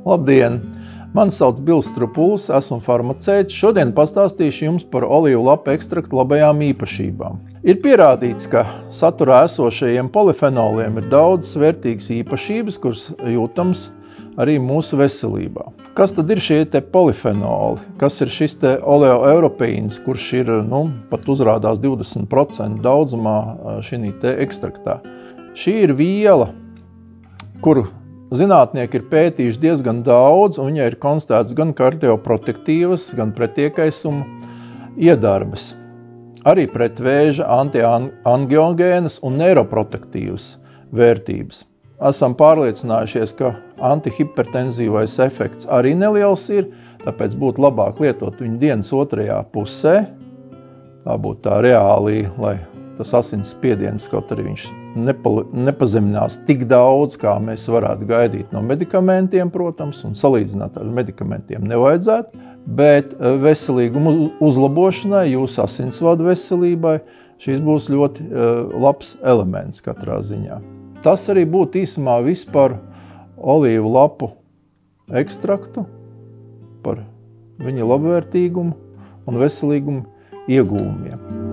Labdien! Mani sauc Bils Strupuls, esmu farmaceits. Šodien pastāstīšu jums par olīvu lapu ekstraktu labajām īpašībām. Ir pierādīts, ka saturā esošajiem polifenoliem ir daudz vērtīgas īpašības, kuras jūtams arī mūsu veselībā. Kas tad ir šie te polifenoli? Kas ir šis te oleoeuropeīns, kurš ir, pat uzrādās 20% daudzumā šī te ekstraktā? Šī ir viela, kuru zinātnieki ir pētījuši diezgan daudz, un viņai ir konstatēts gan kardioprotektīvas, gan pretiekaisuma iedarbes. Arī pret vēža antiangiogēnas un neiroprotektīvas vērtības. Esam pārliecinājušies, ka antihipertenzīvais efekts arī neliels ir, tāpēc būtu labāk lietot viņu dienas otrajā pusē. Tā būtu tā reāli, lai tas asins spiediens, kaut arī viņš nepazeminās tik daudz, kā mēs varētu gaidīt no medikamentiem, protams, un salīdzināt ar medikamentiem nevajadzētu, bet veselīguma uzlabošanai, jūsu asinsvadu veselībai, šis būs ļoti labs elements katrā ziņā. Tas arī būtu īsumā viss par olīvu lapu ekstraktu, par viņa labvērtīgumu un veselīgumu ieguvumiem.